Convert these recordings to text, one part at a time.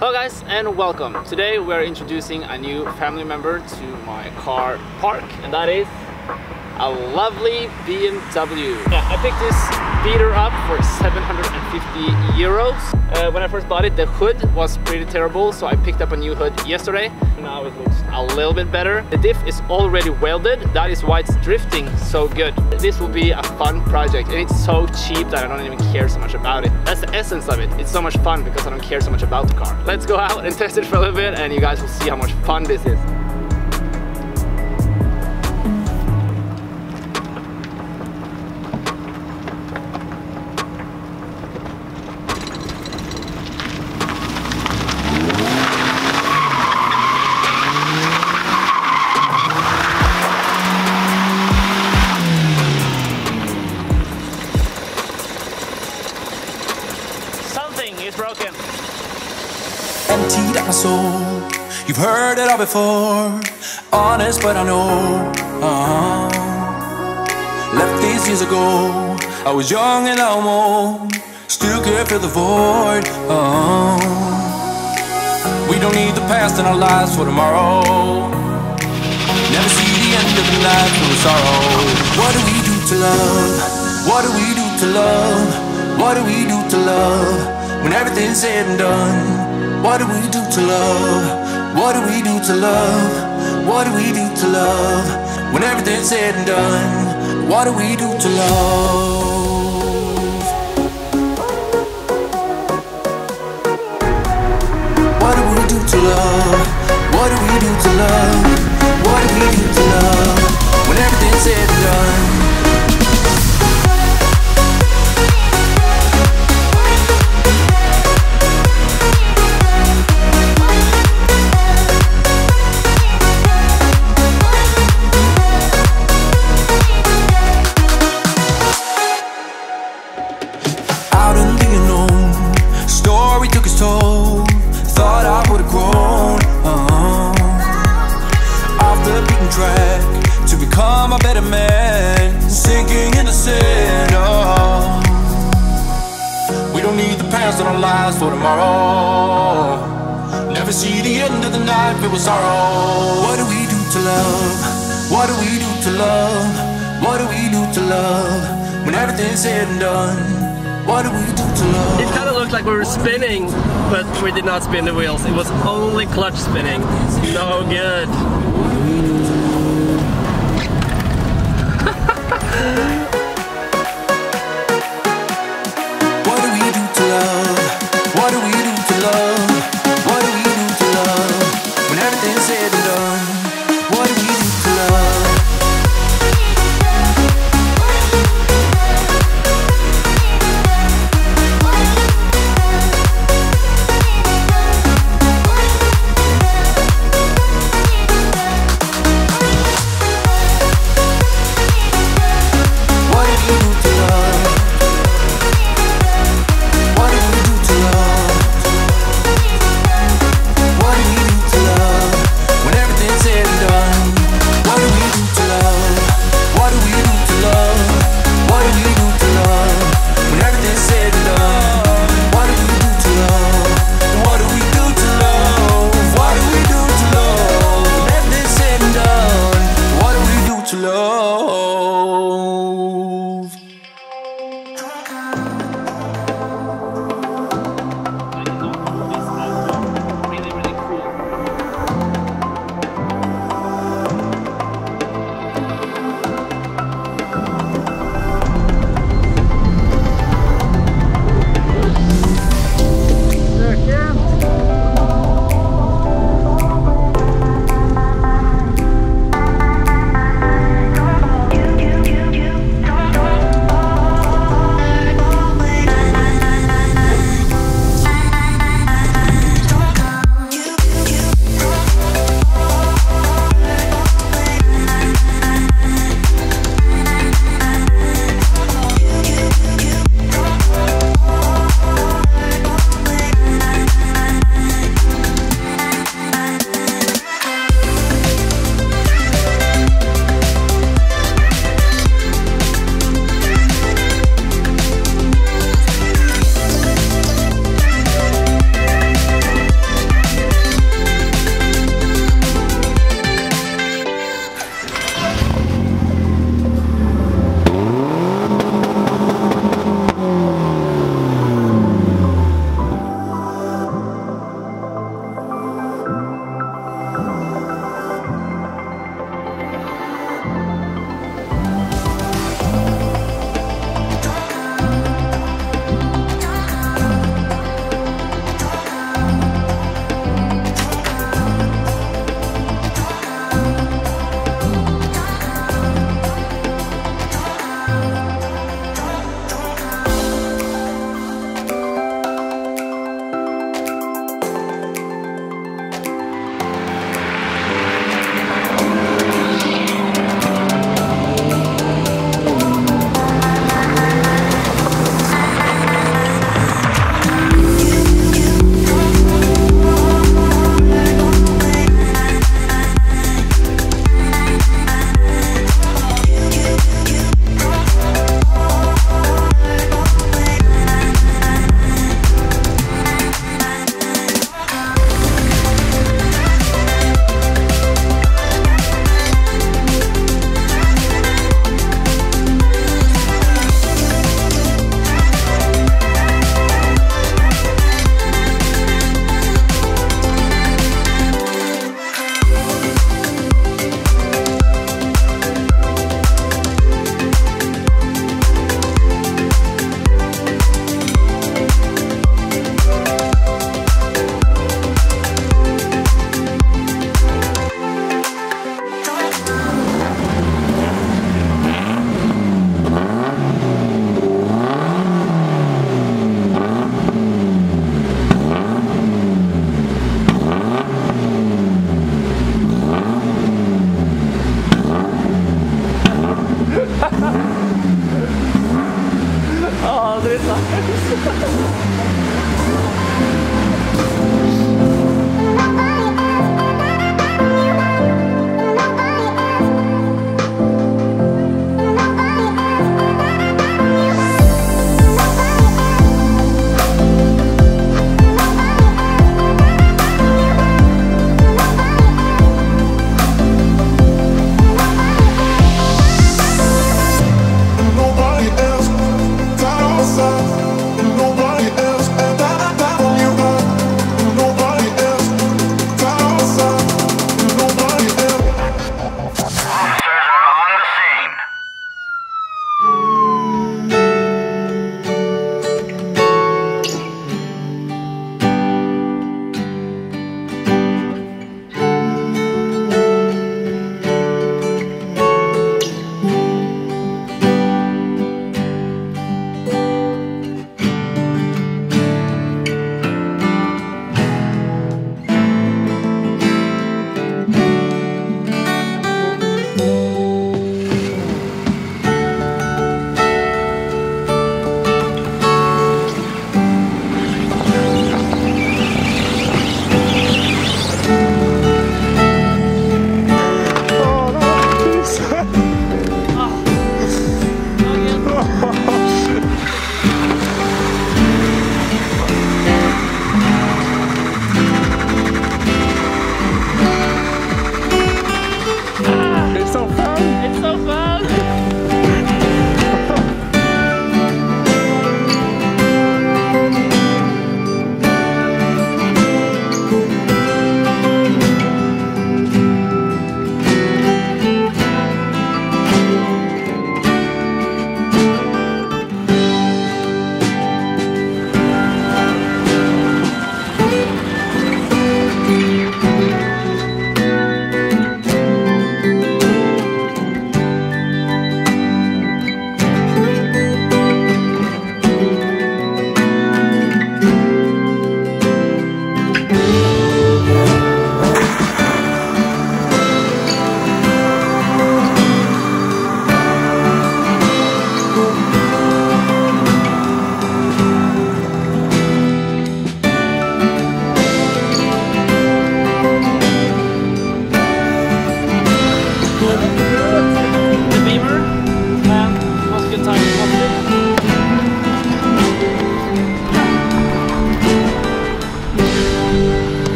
Hello guys and welcome. Today we're introducing a new family member to my car park, and that is a lovely BMW. Yeah, I picked this beater up for 750 euros. When I first bought it, the hood was pretty terrible, so I picked up a new hood yesterday. Now it looks a little bit better. The diff is already welded, that is why it's drifting so good. This will be a fun project, and it's so cheap that I don't even care so much about it. That's the essence of it. It's so much fun because I don't care so much about the car. Let's go out and test it for a little bit, and you guys will see how much fun this is. It's broken. Emptied at my soul. You've heard it all before. Honest, but I know. Left these years ago. I was young and almost still could fill the void. We don't need the past in our lives for tomorrow. Never see the end of the night full of sorrow. What do we do to love? What do we do to love? What do we do to love? When everything's said and done, what do we do to love? What do we do to love? What do we do to love? When everything's said and done, what do we do to love? What do we do to love? What do we do to love? What do we do to love? When everything's said and done. Thought I would've grown off the beaten track to become a better man, sinking in the sand. We don't need the past in our lives for tomorrow. Never see the end of the night filled with sorrow. What do we do to love? What do we do to love? What do we do to love? When everything's said and done, what do we do to love? It kind of looked like we were spinning, but we did not spin the wheels. It was only clutch spinning. No good. What do we do to love? What do we do to love? What do we do to love? When everything's said and done, what do we do to love?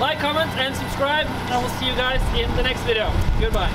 Like, comment, and subscribe, and I will see you guys in the next video. Goodbye.